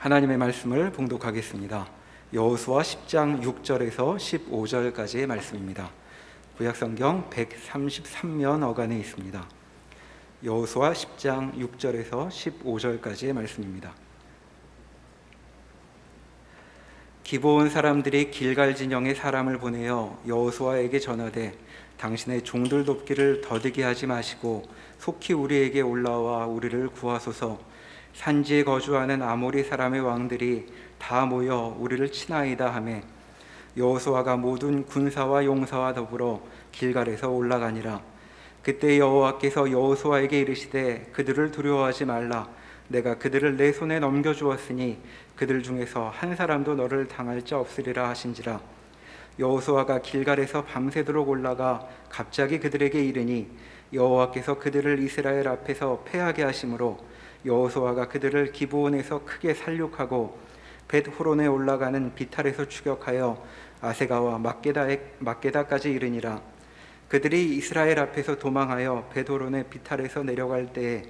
하나님의 말씀을 봉독하겠습니다. 여호수아 10장 6절에서 15절까지의 말씀입니다. 구약성경 133면 어간에 있습니다. 여호수아 10장 6절에서 15절까지의 말씀입니다. 기브온 사람들이 길갈 진영에 사람을 보내어 여호수아에게 전하되 당신의 종들 돕기를 더디게 하지 마시고 속히 우리에게 올라와 우리를 구하소서. 산지에 거주하는 아모리 사람의 왕들이 다 모여 우리를 치나이다 하매 여호수아가 모든 군사와 용사와 더불어 길갈에서 올라가니라. 그때 여호와께서 여호수아에게 이르시되 그들을 두려워하지 말라. 내가 그들을 내 손에 넘겨주었으니 그들 중에서 한 사람도 너를 당할 자 없으리라 하신지라. 여호수아가 길갈에서 밤새도록 올라가 갑자기 그들에게 이르니 여호와께서 그들을 이스라엘 앞에서 패하게 하심으로 여호수아가 그들을 기브온에서 크게 살육하고 벳호론에 올라가는 비탈에서 추격하여 아세가와 막게다까지 이르니라. 그들이 이스라엘 앞에서 도망하여 벳호론의 비탈에서 내려갈 때에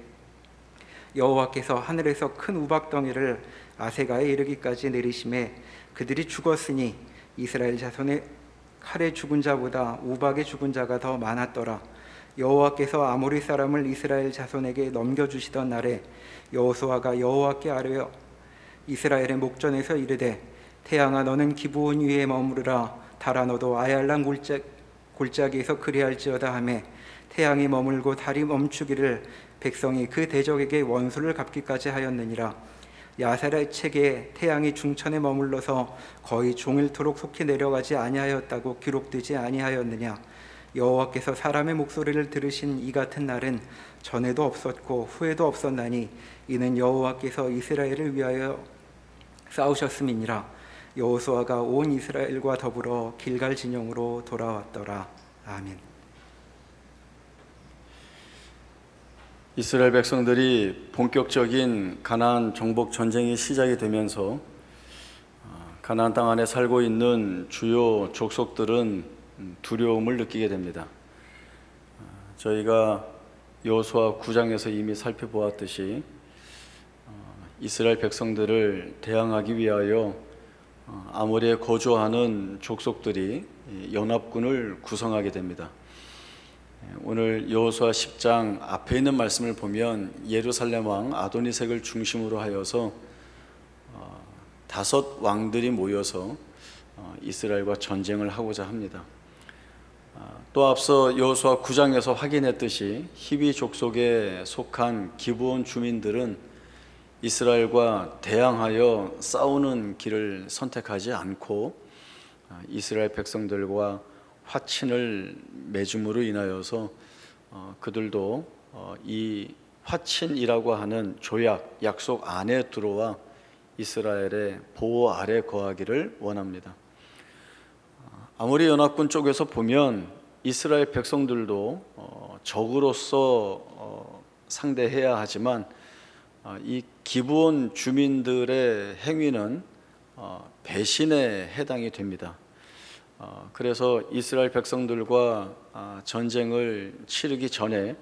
여호와께서 하늘에서 큰 우박덩이를 아세가에 이르기까지 내리심에 그들이 죽었으니 이스라엘 자손의 칼에 죽은 자보다 우박에 죽은 자가 더 많았더라. 여호와께서 아모리 사람을 이스라엘 자손에게 넘겨주시던 날에 여호수아가 여호와께 아뢰어 이스라엘의 목전에서 이르되 태양아 너는 기브온 위에 머무르라. 달아 너도 아얄란 골짜기에서 그리할지어다 하매 태양이 머물고 달이 멈추기를 백성이 그 대적에게 원수를 갚기까지 하였느니라. 야셀의 책에 태양이 중천에 머물러서 거의 종일토록 속히 내려가지 아니하였다고 기록되지 아니하였느냐. 여호와께서 사람의 목소리를 들으신 이 같은 날은 전에도 없었고 후에도 없었나니 이는 여호와께서 이스라엘을 위하여 싸우셨음이니라. 여호수아가 온 이스라엘과 더불어 길갈 진영으로 돌아왔더라. 아멘. 이스라엘 백성들이 본격적인 가나안 정복 전쟁이 시작이 되면서 가나안 땅 안에 살고 있는 주요 족속들은 두려움을 느끼게 됩니다. 저희가 여호수아 9장에서 이미 살펴보았듯이 이스라엘 백성들을 대항하기 위하여 아모리에 거주하는 족속들이 연합군을 구성하게 됩니다. 오늘 여호수아 10장 앞에 있는 말씀을 보면 예루살렘 왕 아도니색을 중심으로 하여서 5 왕들이 모여서 이스라엘과 전쟁을 하고자 합니다. 또 앞서 여호수아 9장에서 확인했듯이 히위 족속에 속한 기브온 주민들은 이스라엘과 대항하여 싸우는 길을 선택하지 않고 이스라엘 백성들과 화친을 맺음으로 인하여서 그들도 이 화친이라고 하는 조약, 약속 안에 들어와 이스라엘의 보호 아래 거하기를 원합니다. 아모리 연합군 쪽에서 보면 이스라엘 백성들도 적으로서 상대해야 하지만 이 기브온 주민들의 행위는 배신에 해당이 됩니다. 그래서 이스라엘 백성들과 전쟁을 치르기 전에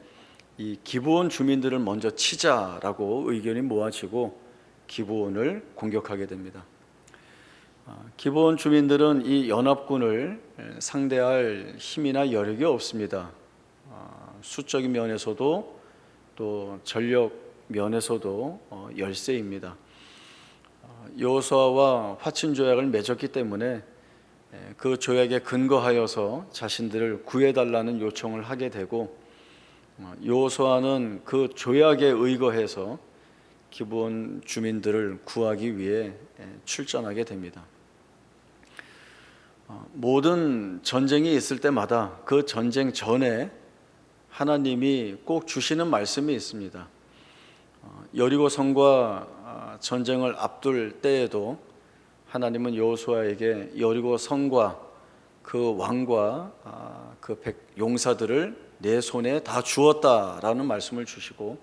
이 기브온 주민들을 먼저 치자라고 의견이 모아지고 기브온을 공격하게 됩니다. 기브온 주민들은 이 연합군을 상대할 힘이나 여력이 없습니다. 수적인 면에서도 또 전력 면에서도 열세입니다. 여호수아와 화친 조약을 맺었기 때문에 그 조약에 근거하여서 자신들을 구해달라는 요청을 하게 되고 여호수아는 그 조약에 의거해서 기브온 주민들을 구하기 위해 출전하게 됩니다. 모든 전쟁이 있을 때마다 그 전쟁 전에 하나님이 꼭 주시는 말씀이 있습니다. 여리고 성과 전쟁을 앞둘 때에도 하나님은 여호수아에게 여리고 성과 그 왕과 그 용사들을 내 손에 다 주었다라는 말씀을 주시고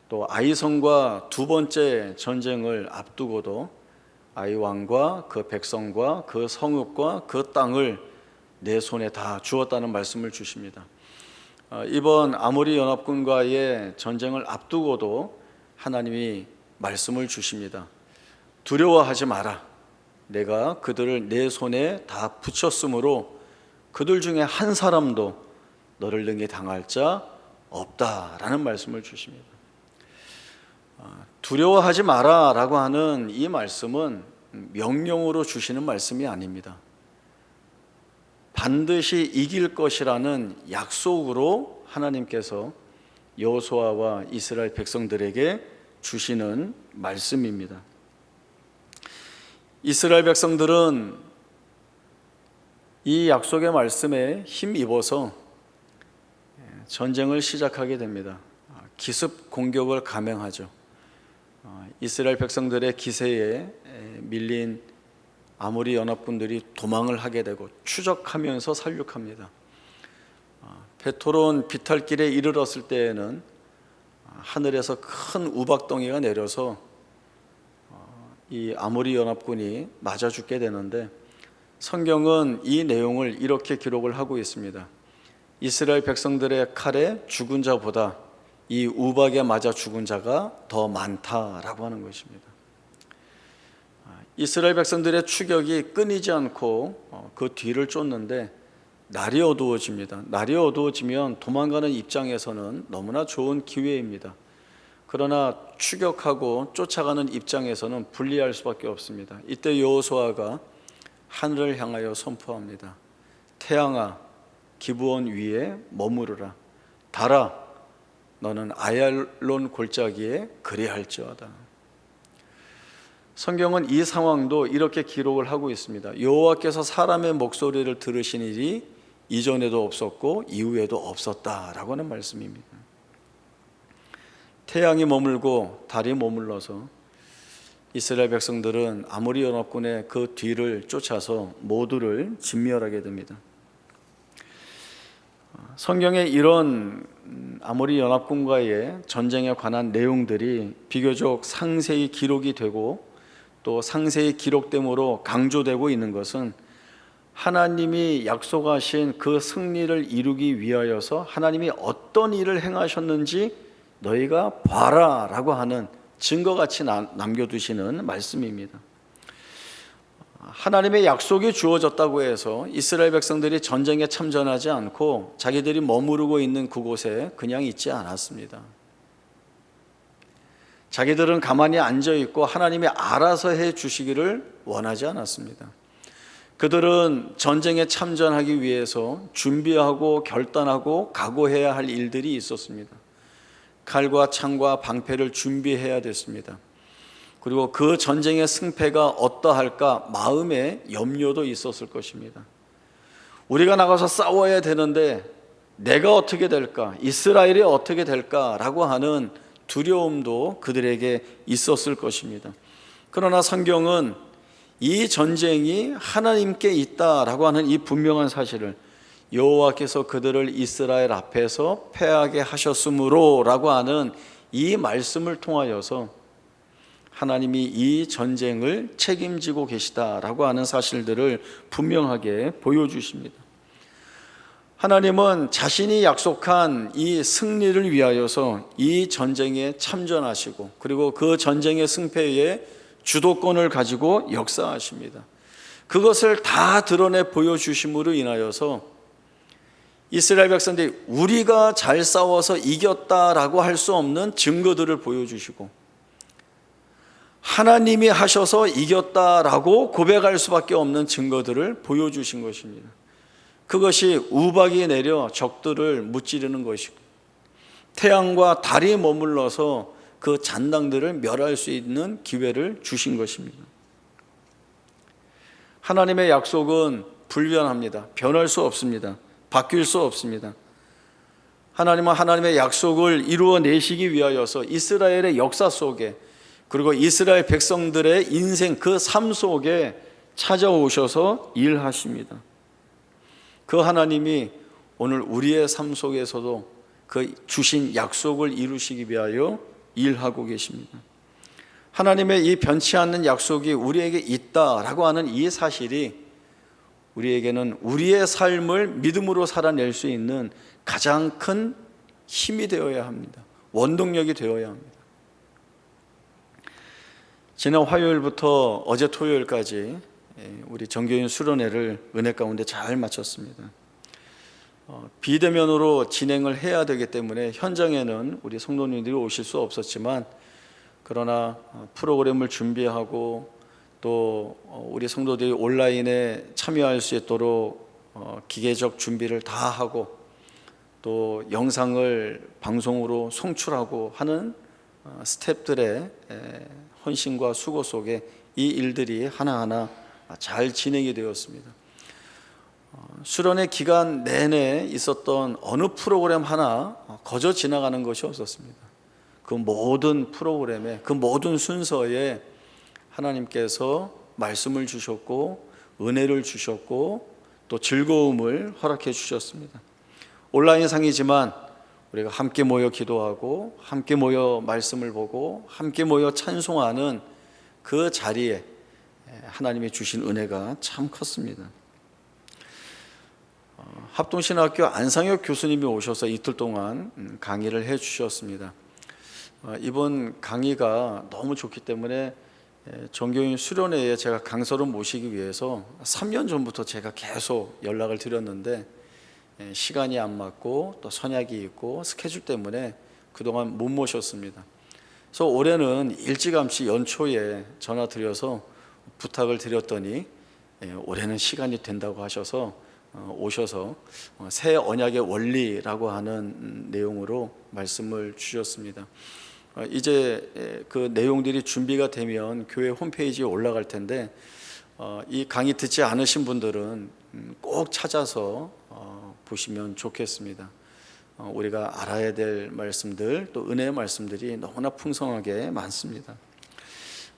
또 아이 성과 2번째 전쟁을 앞두고도 아이 왕과 그 백성과 그 성읍과 그 땅을 내 손에 다 주었다는 말씀을 주십니다. 이번 아모리 연합군과의 전쟁을 앞두고도 하나님이 말씀을 주십니다. 두려워하지 마라. 내가 그들을 내 손에 다 붙였으므로 그들 중에 한 사람도 너를 능히 당할 자 없다라는 말씀을 주십니다. 두려워하지 마라라고 하는 이 말씀은 명령으로 주시는 말씀이 아닙니다. 반드시 이길 것이라는 약속으로 하나님께서 여호수아와 이스라엘 백성들에게 주시는 말씀입니다. 이스라엘 백성들은 이 약속의 말씀에 힘입어서 전쟁을 시작하게 됩니다. 기습 공격을 감행하죠. 이스라엘 백성들의 기세에 밀린 아모리 연합군들이 도망을 하게 되고 추적하면서 살육합니다. 베토론 비탈길에 이르렀을 때에는 하늘에서 큰 우박덩이가 내려서 이 아모리 연합군이 맞아 죽게 되는데, 성경은 이 내용을 이렇게 기록을 하고 있습니다. 이스라엘 백성들의 칼에 죽은 자보다 이 우박에 맞아 죽은 자가 더 많다라고 하는 것입니다. 이스라엘 백성들의 추격이 끊이지 않고 그 뒤를 쫓는데 날이 어두워집니다. 날이 어두워지면 도망가는 입장에서는 너무나 좋은 기회입니다. 그러나 추격하고 쫓아가는 입장에서는 불리할 수밖에 없습니다. 이때 여호수아가 하늘을 향하여 선포합니다. 태양아, 기브온 위에 머무르라. 달아, 너는 아얄론 골짜기에 그리할지어다. 성경은 이 상황도 이렇게 기록을 하고 있습니다. 여호와께서 사람의 목소리를 들으신 일이 이전에도 없었고 이후에도 없었다라고 하는 말씀입니다. 태양이 머물고 달이 머물러서 이스라엘 백성들은 아모리 연합군의 그 뒤를 쫓아서 모두를 진멸하게 됩니다. 성경에 이런 아모리 연합군과의 전쟁에 관한 내용들이 비교적 상세히 기록이 되고 또 상세히 기록됨으로 강조되고 있는 것은 하나님이 약속하신 그 승리를 이루기 위하여서 하나님이 어떤 일을 행하셨는지 너희가 봐라 라고 하는 증거같이 남겨두시는 말씀입니다. 하나님의 약속이 주어졌다고 해서 이스라엘 백성들이 전쟁에 참전하지 않고 자기들이 머무르고 있는 그곳에 그냥 있지 않았습니다. 자기들은 가만히 앉아있고 하나님이 알아서 해 주시기를 원하지 않았습니다. 그들은 전쟁에 참전하기 위해서 준비하고 결단하고 각오해야 할 일들이 있었습니다. 칼과 창과 방패를 준비해야 됐습니다. 그리고 그 전쟁의 승패가 어떠할까 마음에 염려도 있었을 것입니다. 우리가 나가서 싸워야 되는데 내가 어떻게 될까? 이스라엘이 어떻게 될까라고 하는 두려움도 그들에게 있었을 것입니다. 그러나 성경은 이 전쟁이 하나님께 있다라고 하는 이 분명한 사실을, 여호와께서 그들을 이스라엘 앞에서 패하게 하셨으므로 라고 하는 이 말씀을 통하여서 하나님이 이 전쟁을 책임지고 계시다라고 하는 사실들을 분명하게 보여주십니다. 하나님은 자신이 약속한 이 승리를 위하여서 이 전쟁에 참전하시고 그리고 그 전쟁의 승패에 주도권을 가지고 역사하십니다. 그것을 다 드러내 보여주심으로 인하여서 이스라엘 백성들이 우리가 잘 싸워서 이겼다라고 할 수 없는 증거들을 보여주시고 하나님이 하셔서 이겼다라고 고백할 수밖에 없는 증거들을 보여주신 것입니다. 그것이 우박이 내려 적들을 무찌르는 것이고 태양과 달이 머물러서 그 잔당들을 멸할 수 있는 기회를 주신 것입니다. 하나님의 약속은 불변합니다. 변할 수 없습니다. 바뀔 수 없습니다. 하나님은 하나님의 약속을 이루어내시기 위하여서 이스라엘의 역사 속에 그리고 이스라엘 백성들의 인생 그 삶 속에 찾아오셔서 일하십니다. 그 하나님이 오늘 우리의 삶 속에서도 그 주신 약속을 이루시기 위하여 일하고 계십니다. 하나님의 이 변치 않는 약속이 우리에게 있다라고 하는 이 사실이 우리에게는 우리의 삶을 믿음으로 살아낼 수 있는 가장 큰 힘이 되어야 합니다. 원동력이 되어야 합니다. 지난 화요일부터 어제 토요일까지 우리 정교인 수련회를 은혜 가운데 잘 마쳤습니다. 비대면으로 진행을 해야 되기 때문에 현장에는 우리 성도님들이 오실 수 없었지만, 그러나 프로그램을 준비하고 또 우리 성도들이 온라인에 참여할 수 있도록 기계적 준비를 다 하고 또 영상을 방송으로 송출하고 하는 스태프들의 헌신과 수고 속에 이 일들이 하나하나 잘 진행이 되었습니다. 수련회 기간 내내 있었던 어느 프로그램 하나 거저 지나가는 것이 없었습니다. 그 모든 프로그램에, 그 모든 순서에 하나님께서 말씀을 주셨고 은혜를 주셨고 또 즐거움을 허락해 주셨습니다. 온라인상이지만 우리가 함께 모여 기도하고 함께 모여 말씀을 보고 함께 모여 찬송하는 그 자리에 하나님이 주신 은혜가 참 컸습니다. 합동신학교 안상혁 교수님이 오셔서 이틀 동안 강의를 해 주셨습니다. 이번 강의가 너무 좋기 때문에 정교인 수련회에 제가 강사로 모시기 위해서 3년 전부터 제가 계속 연락을 드렸는데 시간이 안 맞고 또 선약이 있고 스케줄 때문에 그동안 못 모셨습니다. 그래서 올해는 일찌감치 연초에 전화 드려서 부탁을 드렸더니 올해는 시간이 된다고 하셔서 오셔서 새 언약의 원리라고 하는 내용으로 말씀을 주셨습니다. 이제 그 내용들이 준비가 되면 교회 홈페이지에 올라갈 텐데 이 강의 듣지 않으신 분들은 꼭 찾아서 보시면 좋겠습니다. 우리가 알아야 될 말씀들 또 은혜의 말씀들이 너무나 풍성하게 많습니다.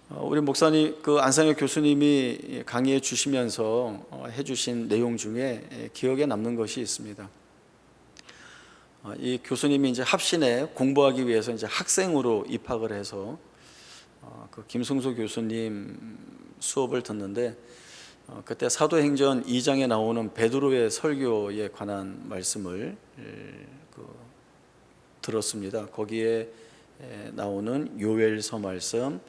우리 목사님, 그 안상혁 교수님이 강의해 주시면서 해주신 내용 중에 기억에 남는 것이 있습니다. 이 교수님이 이제 합신에 공부하기 위해서 이제 학생으로 입학을 해서 그 김승수 교수님 수업을 듣는데 그때 사도행전 2장에 나오는 베드로의 설교에 관한 말씀을 들었습니다. 거기에 나오는 요엘서 말씀,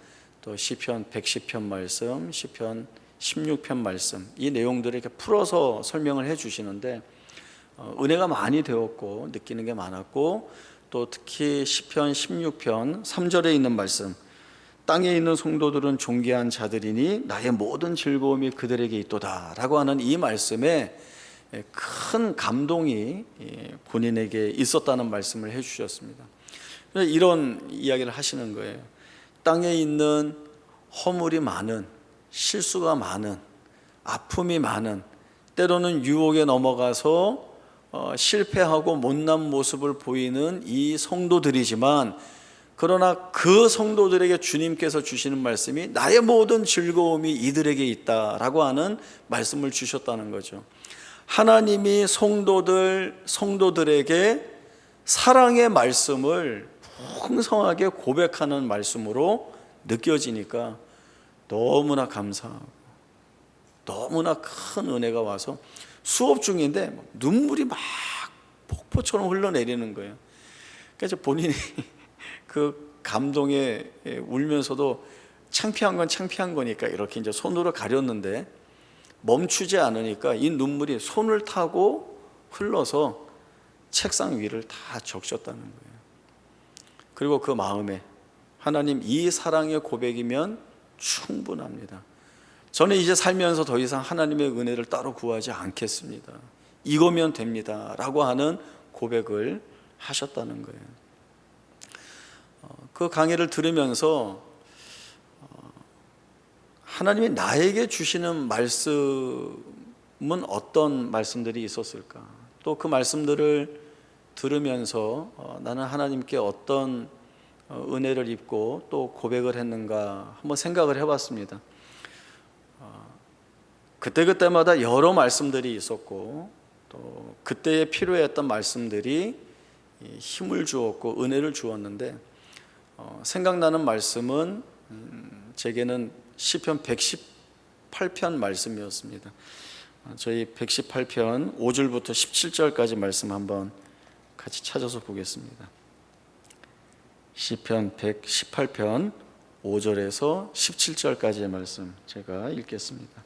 또 시편 110편 말씀, 시편 16편 말씀, 이 내용들을 이렇게 풀어서 설명을 해 주시는데 은혜가 많이 되었고 느끼는 게 많았고, 또 특히 시편 16편 3절에 있는 말씀, 땅에 있는 성도들은 존귀한 자들이니 나의 모든 즐거움이 그들에게 있도다 라고 하는 이 말씀에 큰 감동이 본인에게 있었다는 말씀을 해 주셨습니다. 이런 이야기를 하시는 거예요. 땅에 있는 허물이 많은, 실수가 많은, 아픔이 많은, 때로는 유혹에 넘어가서 실패하고 못난 모습을 보이는 이 성도들이지만, 그러나 그 성도들에게 주님께서 주시는 말씀이 나의 모든 즐거움이 이들에게 있다라고 하는 말씀을 주셨다는 거죠. 하나님이 성도들에게 사랑의 말씀을 풍성하게 고백하는 말씀으로 느껴지니까 너무나 감사하고 너무나 큰 은혜가 와서 수업 중인데 눈물이 막 폭포처럼 흘러내리는 거예요. 그래서 본인이 그 감동에 울면서도 창피한 건 창피한 거니까 이렇게 이제 손으로 가렸는데 멈추지 않으니까 이 눈물이 손을 타고 흘러서 책상 위를 다 적셨다는 거예요. 그리고 그 마음에 하나님, 이 사랑의 고백이면 충분합니다. 저는 이제 살면서 더 이상 하나님의 은혜를 따로 구하지 않겠습니다. 이거면 됩니다 라고 하는 고백을 하셨다는 거예요. 그 강의를 들으면서 하나님이 나에게 주시는 말씀은 어떤 말씀들이 있었을까, 또 그 말씀들을 들으면서 나는 하나님께 어떤 은혜를 입고 또 고백을 했는가 한번 생각을 해봤습니다. 그때그때마다 여러 말씀들이 있었고 또 그때에 필요했던 말씀들이 힘을 주었고 은혜를 주었는데, 생각나는 말씀은 제게는 시편 118편 말씀이었습니다. 저희 118편 5절부터 17절까지 말씀 한번 같이 찾아서 보겠습니다. 시편 118편 5절에서 17절까지의 말씀 제가 읽겠습니다.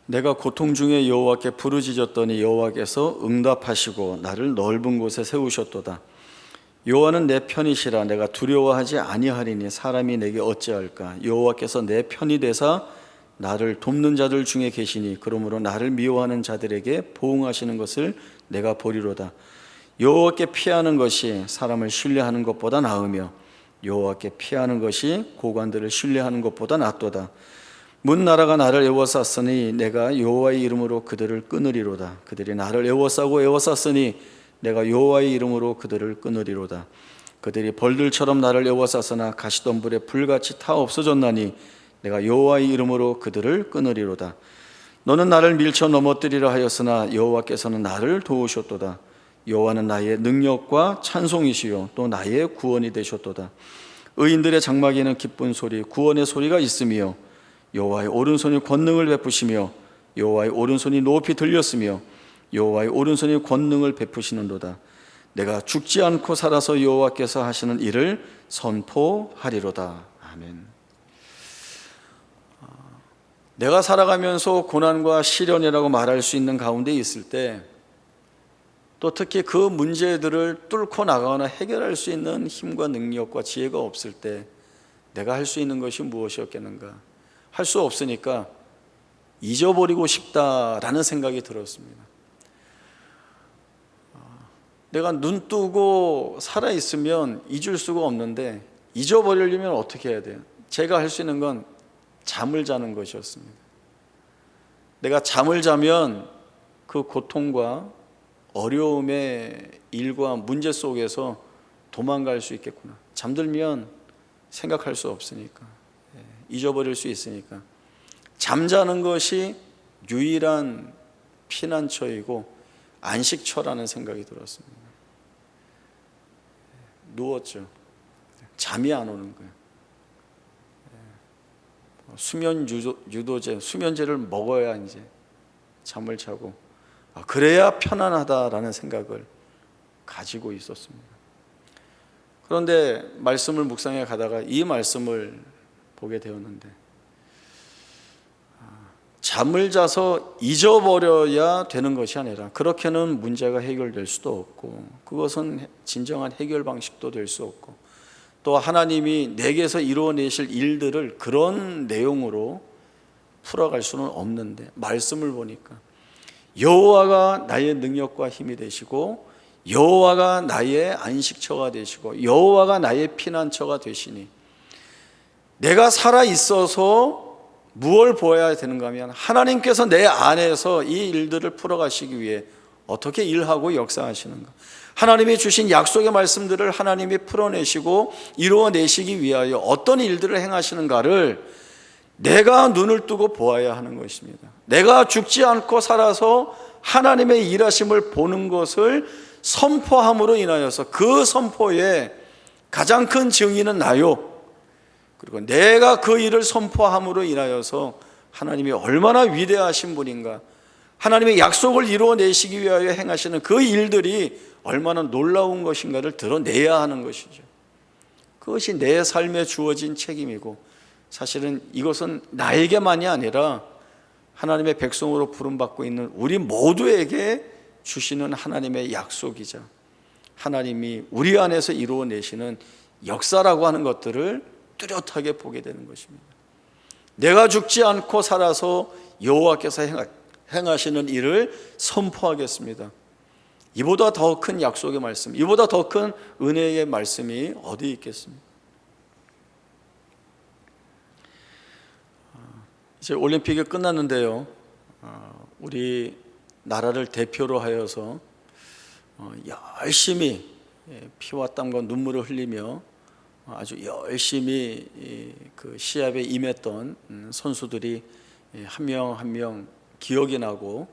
내가 고통 중에 여호와께 부르짖었더니 여호와께서 응답하시고 나를 넓은 곳에 세우셨도다. 여호와는 내 편이시라. 내가 두려워하지 아니하리니 사람이 내게 어찌할까. 여호와께서 내 편이 되사 나를 돕는 자들 중에 계시니 그러므로 나를 미워하는 자들에게 보응하시는 것을 내가 보리로다. 여호와께 피하는 것이 사람을 신뢰하는 것보다 나으며 여호와께 피하는 것이 고관들을 신뢰하는 것보다 낫도다. 문 나라가 나를 애워쌌으니 내가 여호와의 이름으로 그들을 끊으리로다. 그들이 나를 애워싸고 애워쌌으니 내가 여호와의 이름으로 그들을 끊으리로다. 그들이 벌들처럼 나를 애워쌌으나 가시덤불에 불같이 타 없어졌나니 내가 여호와의 이름으로 그들을 끊으리로다. 너는 나를 밀쳐 넘어뜨리려 하였으나 여호와께서는 나를 도우셨도다. 여호와는 나의 능력과 찬송이시요 또 나의 구원이 되셨도다. 의인들의 장막에는 기쁜 소리 구원의 소리가 있으며 여호와의 오른손이 권능을 베푸시며 여호와의 오른손이 높이 들렸으며 여호와의 오른손이 권능을 베푸시는도다. 내가 죽지 않고 살아서 여호와께서 하시는 일을 선포하리로다. 아멘. 내가 살아가면서 고난과 시련이라고 말할 수 있는 가운데 있을 때 또 특히 그 문제들을 뚫고 나가거나 해결할 수 있는 힘과 능력과 지혜가 없을 때 내가 할 수 있는 것이 무엇이었겠는가? 할 수 없으니까 잊어버리고 싶다라는 생각이 들었습니다. 내가 눈 뜨고 살아있으면 잊을 수가 없는데 잊어버리려면 어떻게 해야 돼요? 제가 할 수 있는 건 잠을 자는 것이었습니다. 내가 잠을 자면 그 고통과 어려움의 일과 문제 속에서 도망갈 수 있겠구나. 잠들면 생각할 수 없으니까, 잊어버릴 수 있으니까 잠자는 것이 유일한 피난처이고 안식처라는 생각이 들었습니다. 누웠죠. 잠이 안 오는 거예요. 수면 유도제, 수면제를 먹어야 이제 잠을 자고 그래야 편안하다라는 생각을 가지고 있었습니다. 그런데 말씀을 묵상해 가다가 이 말씀을 보게 되었는데 잠을 자서 잊어버려야 되는 것이 아니라 그렇게는 문제가 해결될 수도 없고 그것은 진정한 해결 방식도 될 수 없고 또 하나님이 내게서 이루어내실 일들을 그런 내용으로 풀어갈 수는 없는데 말씀을 보니까 여호와가 나의 능력과 힘이 되시고 여호와가 나의 안식처가 되시고 여호와가 나의 피난처가 되시니 내가 살아있어서 무엇을 보아야 되는가 하면 하나님께서 내 안에서 이 일들을 풀어가시기 위해 어떻게 일하고 역사하시는가, 하나님이 주신 약속의 말씀들을 하나님이 풀어내시고 이루어내시기 위하여 어떤 일들을 행하시는가를 내가 눈을 뜨고 보아야 하는 것입니다. 내가 죽지 않고 살아서 하나님의 일하심을 보는 것을 선포함으로 인하여서 그 선포에 가장 큰 증인은 나요. 그리고 내가 그 일을 선포함으로 인하여서 하나님이 얼마나 위대하신 분인가, 하나님의 약속을 이루어내시기 위하여 행하시는 그 일들이 얼마나 놀라운 것인가를 드러내야 하는 것이죠. 그것이 내 삶에 주어진 책임이고 사실은 이것은 나에게만이 아니라 하나님의 백성으로 부름받고 있는 우리 모두에게 주시는 하나님의 약속이자 하나님이 우리 안에서 이루어내시는 역사라고 하는 것들을 뚜렷하게 보게 되는 것입니다. 내가 죽지 않고 살아서 여호와께서 행하시는 일을 선포하겠습니다. 이보다 더 큰 약속의 말씀, 이보다 더 큰 은혜의 말씀이 어디 있겠습니까? 이제 올림픽이 끝났는데요, 우리 나라를 대표로 하여서 열심히 피와 땀과 눈물을 흘리며 아주 열심히 그 시합에 임했던 선수들이 한 명 한 명 기억이 나고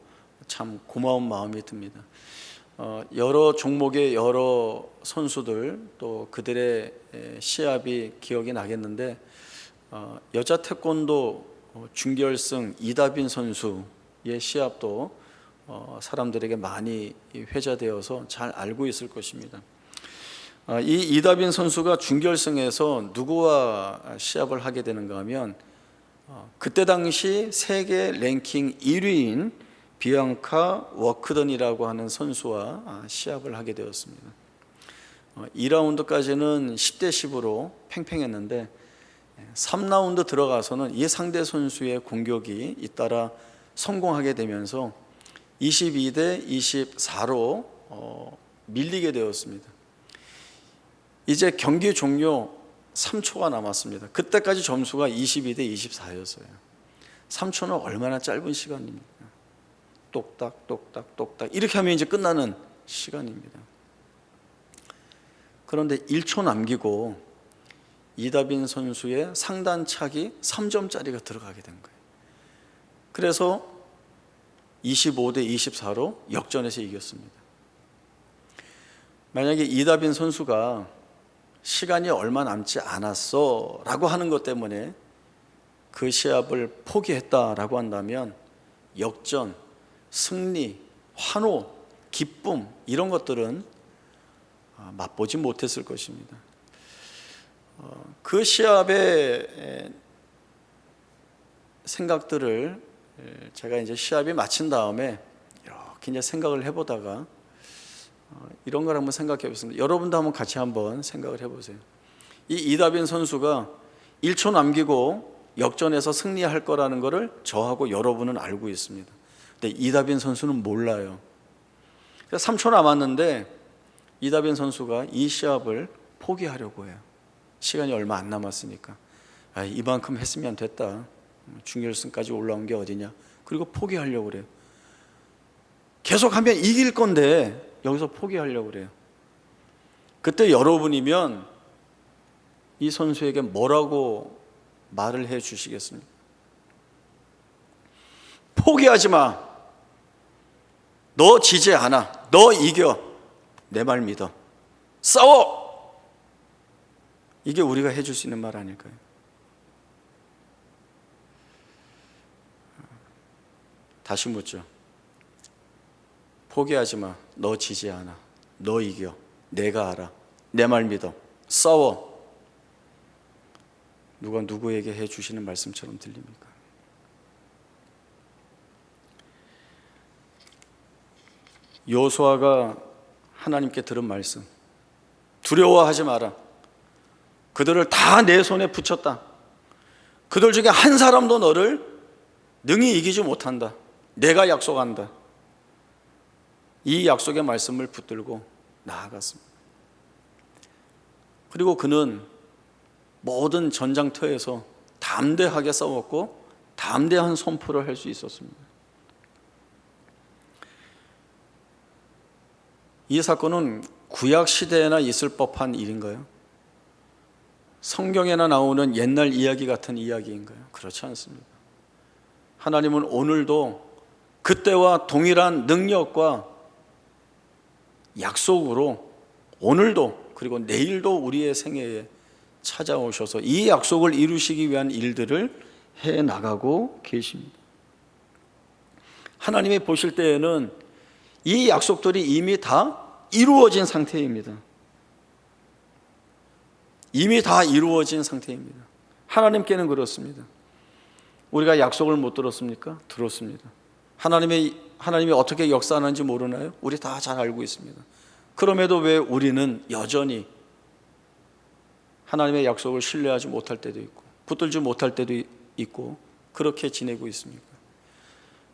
참 고마운 마음이 듭니다. 여러 종목의 여러 선수들 또 그들의 시합이 기억이 나겠는데 여자 태권도 준결승 이다빈 선수의 시합도 사람들에게 많이 회자되어서 잘 알고 있을 것입니다. 이 이다빈 선수가 준결승에서 누구와 시합을 하게 되는가 하면 그때 당시 세계 랭킹 1위인 비앙카 워크던이라고 하는 선수와 시합을 하게 되었습니다. 2라운드까지는 10대 10으로 팽팽했는데 3라운드 들어가서는 이 상대 선수의 공격이 잇따라 성공하게 되면서 22대 24로 밀리게 되었습니다. 이제 경기 종료 3초가 남았습니다. 그때까지 점수가 22대 24였어요. 3초는 얼마나 짧은 시간입니까? 똑딱 똑딱 똑딱 이렇게 하면 이제 끝나는 시간입니다. 그런데 1초 남기고 이다빈 선수의 상단착이 3점짜리가 들어가게 된 거예요. 그래서 25대 24로 역전해서 이겼습니다. 만약에 이다빈 선수가 시간이 얼마 남지 않았어 라고 하는 것 때문에 그 시합을 포기했다라고 한다면 역전, 승리, 환호, 기쁨 이런 것들은 맛보지 못했을 것입니다. 그 시합의 생각들을 제가 이제 시합이 마친 다음에 이렇게 이제 생각을 해보다가 이런 걸 한번 생각해 보겠습니다. 여러분도 한번 같이 한번 생각을 해보세요. 이 이다빈 선수가 1초 남기고 역전해서 승리할 거라는 것을 저하고 여러분은 알고 있습니다. 근데 이다빈 선수는 몰라요. 3초 남았는데 이다빈 선수가 이 시합을 포기하려고 해요. 시간이 얼마 안 남았으니까 이만큼 했으면 됐다. 준결승까지 올라온 게 어디냐. 그리고 포기하려고 그래요. 계속하면 이길 건데 여기서 포기하려고 그래요. 그때 여러분이면 이 선수에게 뭐라고 말을 해 주시겠습니까? 포기하지 마. 너 지지 않아. 너 이겨. 내 말 믿어. 싸워. 이게 우리가 해줄 수 있는 말 아닐까요? 다시 묻죠. 포기하지 마. 너 지지 않아. 너 이겨. 내가 알아. 내 말 믿어. 싸워. 누가 누구에게 해주시는 말씀처럼 들립니까? 여호수아가 하나님께 들은 말씀, 두려워하지 마라. 그들을 다 내 손에 붙였다. 그들 중에 한 사람도 너를 능히 이기지 못한다. 내가 약속한다. 이 약속의 말씀을 붙들고 나아갔습니다. 그리고 그는 모든 전장터에서 담대하게 싸웠고 담대한 선포를 할 수 있었습니다. 이 사건은 구약 시대에나 있을 법한 일인가요? 성경에나 나오는 옛날 이야기 같은 이야기인가요? 그렇지 않습니다. 하나님은 오늘도 그때와 동일한 능력과 약속으로 오늘도 그리고 내일도 우리의 생애에 찾아오셔서 이 약속을 이루시기 위한 일들을 해 나가고 계십니다. 하나님이 보실 때에는 이 약속들이 이미 다 이루어진 상태입니다. 이미 다 이루어진 상태입니다. 하나님께는 그렇습니다. 우리가 약속을 못 들었습니까? 들었습니다. 하나님이 어떻게 역사하는지 모르나요? 우리 다 잘 알고 있습니다. 그럼에도 왜 우리는 여전히 하나님의 약속을 신뢰하지 못할 때도 있고 붙들지 못할 때도 있고 그렇게 지내고 있습니까?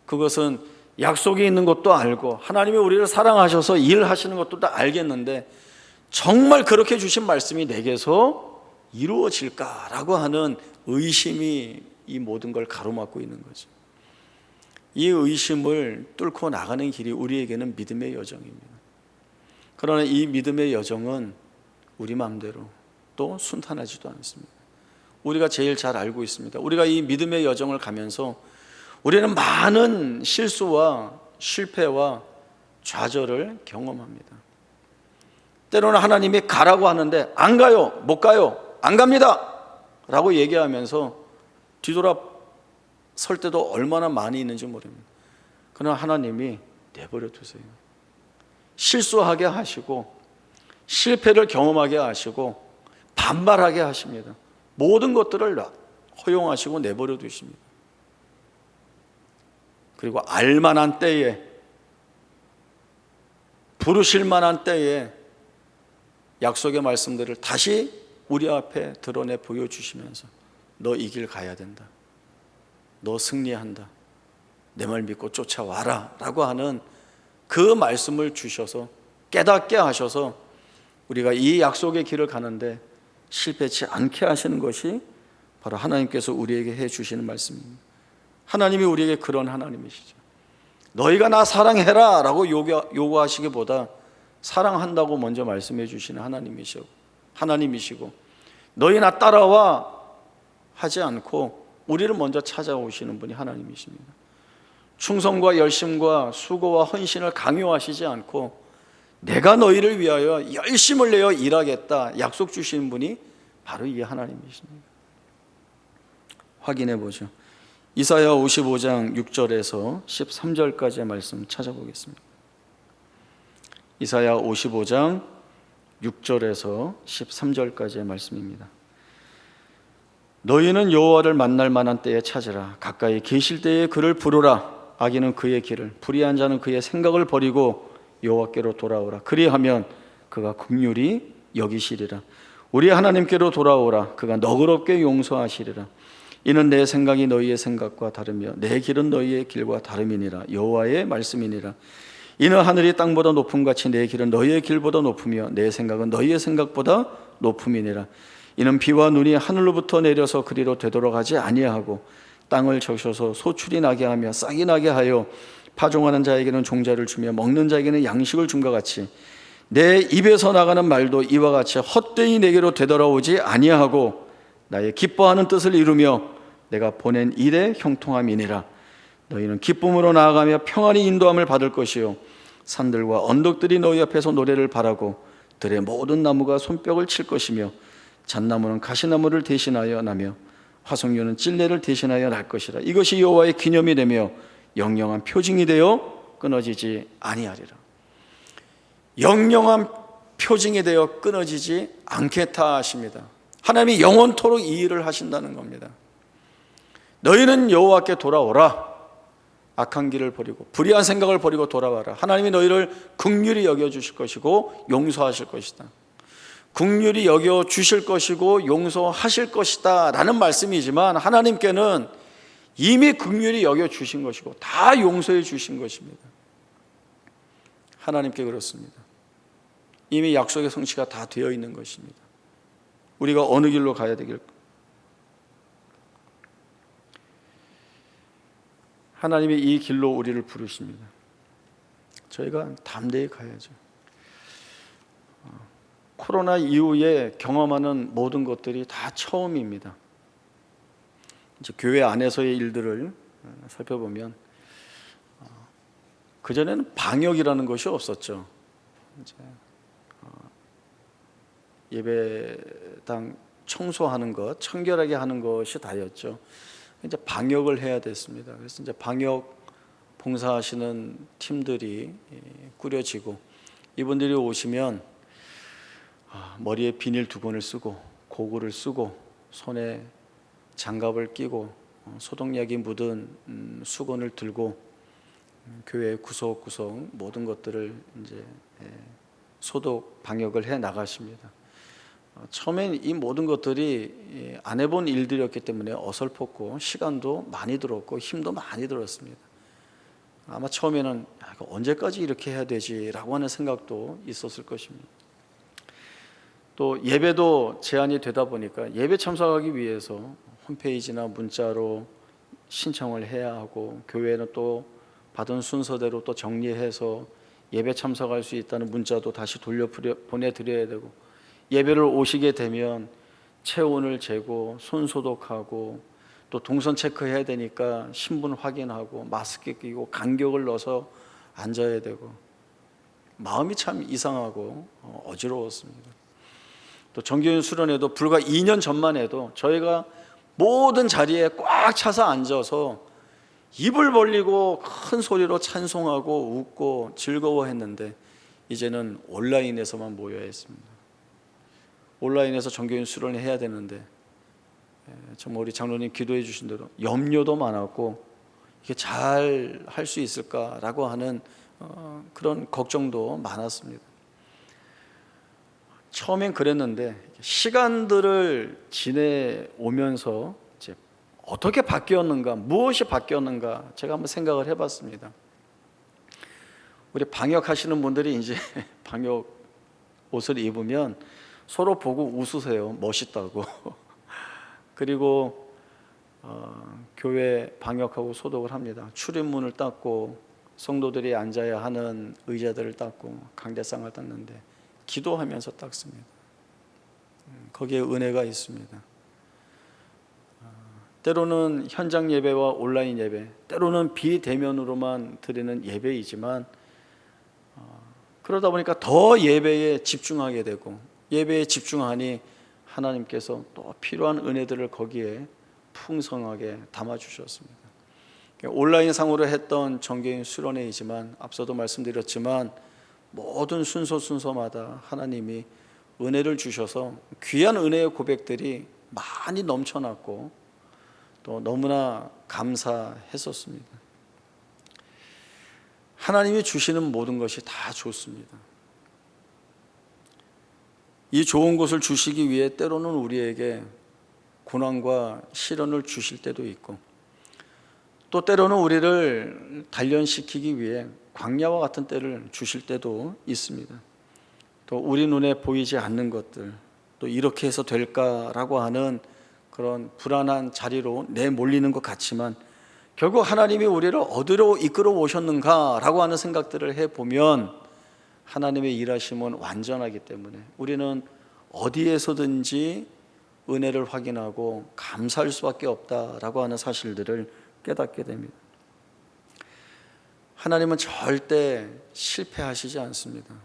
그것은 약속이 있는 것도 알고 하나님이 우리를 사랑하셔서 일하시는 것도 다 알겠는데 정말 그렇게 주신 말씀이 내게서 이루어질까라고 하는 의심이 이 모든 걸 가로막고 있는 거죠. 이 의심을 뚫고 나가는 길이 우리에게는 믿음의 여정입니다. 그러나 이 믿음의 여정은 우리 마음대로 또 순탄하지도 않습니다. 우리가 제일 잘 알고 있습니다. 우리가 이 믿음의 여정을 가면서 우리는 많은 실수와 실패와 좌절을 경험합니다. 때로는 하나님이 가라고 하는데 안 가요, 못 가요, 안 갑니다 라고 얘기하면서 뒤돌아 설 때도 얼마나 많이 있는지 모릅니다. 그러나 하나님이 내버려 두세요. 실수하게 하시고 실패를 경험하게 하시고 반발하게 하십니다. 모든 것들을 허용하시고 내버려 두십니다. 그리고 알만한 때에, 부르실 만한 때에 약속의 말씀들을 다시 우리 앞에 드러내 보여주시면서 너 이 길 가야 된다, 너 승리한다, 내 말 믿고 쫓아와라 라고 하는 그 말씀을 주셔서 깨닫게 하셔서 우리가 이 약속의 길을 가는데 실패치 않게 하시는 것이 바로 하나님께서 우리에게 해주시는 말씀입니다. 하나님이 우리에게 그런 하나님이시죠. 너희가 나 사랑해라 라고 요구하시기보다 사랑한다고 먼저 말씀해 주시는 하나님이시고 너희 나 따라와 하지 않고 우리를 먼저 찾아오시는 분이 하나님이십니다. 충성과 열심과 수고와 헌신을 강요하시지 않고 내가 너희를 위하여 열심을 내어 일하겠다 약속 주시는 분이 바로 이 하나님이십니다. 확인해 보죠. 이사야 55장 6절에서 13절까지의 말씀 찾아보겠습니다. 이사야 55장 6절에서 13절까지의 말씀입니다. 너희는 여호와를 만날 만한 때에 찾으라. 가까이 계실 때에 그를 부르라. 악인은 그의 길을, 불의한 자는 그의 생각을 버리고 여호와께로 돌아오라. 그리하면 그가 긍휼히 여기시리라. 우리 하나님께로 돌아오라. 그가 너그럽게 용서하시리라. 이는 내 생각이 너희의 생각과 다르며 내 길은 너희의 길과 다름이니라. 여호와의 말씀이니라. 이는 하늘이 땅보다 높음같이 내 길은 너희의 길보다 높으며 내 생각은 너희의 생각보다 높음이니라. 이는 비와 눈이 하늘로부터 내려서 그리로 되돌아가지 아니하고 땅을 적셔서 소출이 나게 하며 싹이 나게 하여 파종하는 자에게는 종자를 주며 먹는 자에게는 양식을 줌과 같이 내 입에서 나가는 말도 이와 같이 헛되이 내게로 되돌아오지 아니하고 나의 기뻐하는 뜻을 이루며 내가 보낸 일의 형통함이니라. 너희는 기쁨으로 나아가며 평안히 인도함을 받을 것이요 산들과 언덕들이 너희 앞에서 노래를 바라고 들의 모든 나무가 손뼉을 칠 것이며 잣나무는 가시나무를 대신하여 나며 화석류는 찔레를 대신하여 날 것이라. 이것이 여호와의 기념이 되며 영영한 표징이 되어 끊어지지 아니하리라. 영영한 표징이 되어 끊어지지 않겠다 하십니다. 하나님이 영원토록 이 일을 하신다는 겁니다. 너희는 여호와께 돌아오라. 악한 길을 버리고 불의한 생각을 버리고 돌아와라. 하나님이 너희를 긍휼히 여겨주실 것이고 용서하실 것이다. 긍휼히 여겨주실 것이고 용서하실 것이다 라는 말씀이지만 하나님께는 이미 긍휼히 여겨주신 것이고 다 용서해 주신 것입니다. 하나님께 그렇습니다. 이미 약속의 성취가 다 되어 있는 것입니다. 우리가 어느 길로 가야 되길까? 하나님이 이 길로 우리를 부르십니다. 저희가 담대히 가야죠. 코로나 이후에 경험하는 모든 것들이 다 처음입니다. 이제 교회 안에서의 일들을 살펴보면 그전에는 방역이라는 것이 없었죠. 이제 예배당 청소하는 것, 청결하게 하는 것이 다였죠. 이제 방역을 해야 됐습니다. 그래서 이제 방역 봉사하시는 팀들이 꾸려지고 이분들이 오시면 머리에 비닐 두건을 쓰고 고글을 쓰고 손에 장갑을 끼고 소독약이 묻은 수건을 들고 교회 구석구석 모든 것들을 이제 소독 방역을 해 나가십니다. 처음엔 이 모든 것들이 안 해본 일들이었기 때문에 어설펐고 시간도 많이 들었고 힘도 많이 들었습니다. 아마 처음에는 언제까지 이렇게 해야 되지라고 하는 생각도 있었을 것입니다. 또 예배도 제한이 되다 보니까 예배 참석하기 위해서 홈페이지나 문자로 신청을 해야 하고 교회는 또 받은 순서대로 또 정리해서 예배 참석할 수 있다는 문자도 다시 돌려 보내드려야 되고 예배를 오시게 되면 체온을 재고 손 소독하고 또 동선 체크해야 되니까 신분 확인하고 마스크 끼고 간격을 넣어서 앉아야 되고 마음이 참 이상하고 어지러웠습니다. 또 정규인 수련회도 불과 2년 전만 해도 저희가 모든 자리에 꽉 차서 앉아서 입을 벌리고 큰 소리로 찬송하고 웃고 즐거워했는데 이제는 온라인에서만 모여야 했습니다. 온라인에서 정교인 수련을 해야 되는데 정말 우리 장로님 기도해 주신 대로 염려도 많았고 이게 잘 할 수 있을까라고 하는 그런 걱정도 많았습니다. 처음엔 그랬는데 시간들을 지내오면서 이제 어떻게 바뀌었는가, 무엇이 바뀌었는가 제가 한번 생각을 해봤습니다. 우리 방역하시는 분들이 이제 방역 옷을 입으면 서로 보고 웃으세요. 멋있다고. 그리고 교회 방역하고 소독을 합니다. 출입문을 닦고 성도들이 앉아야 하는 의자들을 닦고 강대상을 닦는데 기도하면서 닦습니다. 거기에 은혜가 있습니다. 때로는 현장 예배와 온라인 예배, 때로는 비대면으로만 드리는 예배이지만 그러다 보니까 더 예배에 집중하게 되고 예배에 집중하니 하나님께서 또 필요한 은혜들을 거기에 풍성하게 담아주셨습니다. 온라인 상으로 했던 정교인 수련회이지만 앞서도 말씀드렸지만 모든 순서마다 하나님이 은혜를 주셔서 귀한 은혜의 고백들이 많이 넘쳐났고 또 너무나 감사했었습니다. 하나님이 주시는 모든 것이 다 좋습니다. 이 좋은 것을 주시기 위해 때로는 우리에게 고난과 시련을 주실 때도 있고 또 때로는 우리를 단련시키기 위해 광야와 같은 때를 주실 때도 있습니다. 또 우리 눈에 보이지 않는 것들, 또 이렇게 해서 될까라고 하는 그런 불안한 자리로 내몰리는 것 같지만 결국 하나님이 우리를 어디로 이끌어 오셨는가라고 하는 생각들을 해보면 하나님의 일하심은 완전하기 때문에 우리는 어디에서든지 은혜를 확인하고 감사할 수밖에 없다라고 하는 사실들을 깨닫게 됩니다. 하나님은 절대 실패하시지 않습니다.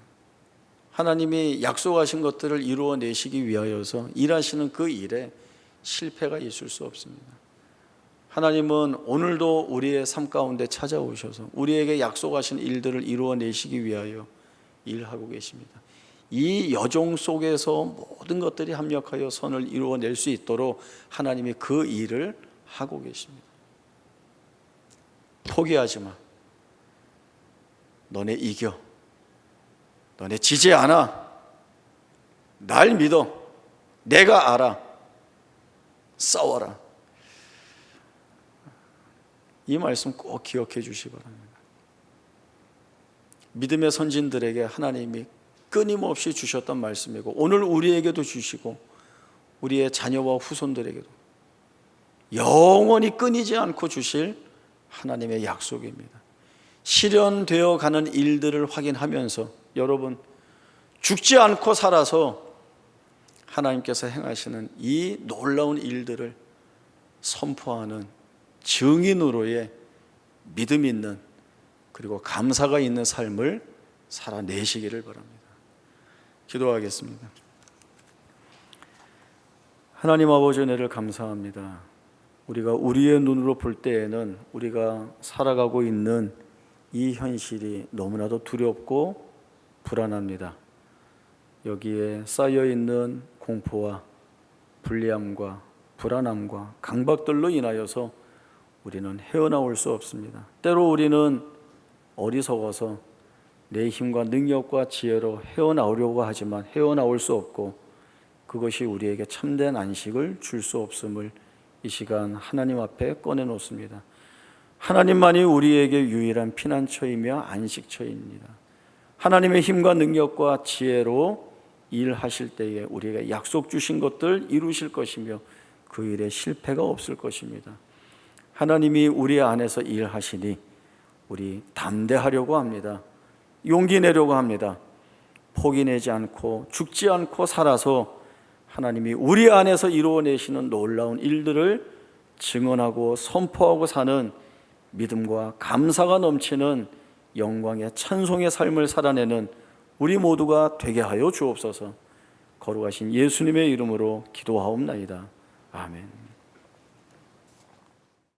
하나님이 약속하신 것들을 이루어내시기 위하여서 일하시는 그 일에 실패가 있을 수 없습니다. 하나님은 오늘도 우리의 삶 가운데 찾아오셔서 우리에게 약속하신 일들을 이루어내시기 위하여 일하고 계십니다. 이 여정 속에서 모든 것들이 합력하여 선을 이루어낼 수 있도록 하나님이 그 일을 하고 계십니다. 포기하지 마. 너네 이겨. 너네 지지 않아. 날 믿어. 내가 알아. 싸워라. 이 말씀 꼭 기억해 주시기 바랍니다. 믿음의 선진들에게 하나님이 끊임없이 주셨던 말씀이고 오늘 우리에게도 주시고 우리의 자녀와 후손들에게도 영원히 끊이지 않고 주실 하나님의 약속입니다. 실현되어 가는 일들을 확인하면서 여러분 죽지 않고 살아서 하나님께서 행하시는 이 놀라운 일들을 선포하는 증인으로의 믿음 있는 그리고 감사가 있는 삶을 살아내시기를 바랍니다. 기도하겠습니다. 하나님 아버지 은혜를 감사합니다. 우리가 우리의 눈으로 볼 때에는 우리가 살아가고 있는 이 현실이 너무나도 두렵고 불안합니다. 여기에 쌓여있는 공포와 불리함과 불안함과 강박들로 인하여서 우리는 헤어나올 수 없습니다. 때로 우리는 어리석어서 내 힘과 능력과 지혜로 헤어나오려고 하지만 헤어나올 수 없고 그것이 우리에게 참된 안식을 줄 수 없음을 이 시간 하나님 앞에 꺼내놓습니다. 하나님만이 우리에게 유일한 피난처이며 안식처입니다. 하나님의 힘과 능력과 지혜로 일하실 때에 우리에게 약속 주신 것들 이루실 것이며 그 일에 실패가 없을 것입니다. 하나님이 우리 안에서 일하시니 우리 담대하려고 합니다. 용기 내려고 합니다. 포기 내지 않고 죽지 않고 살아서 하나님이 우리 안에서 이루어내시는 놀라운 일들을 증언하고 선포하고 사는 믿음과 감사가 넘치는 영광의 찬송의 삶을 살아내는 우리 모두가 되게 하여 주옵소서. 거룩하신 예수님의 이름으로 기도하옵나이다. 아멘.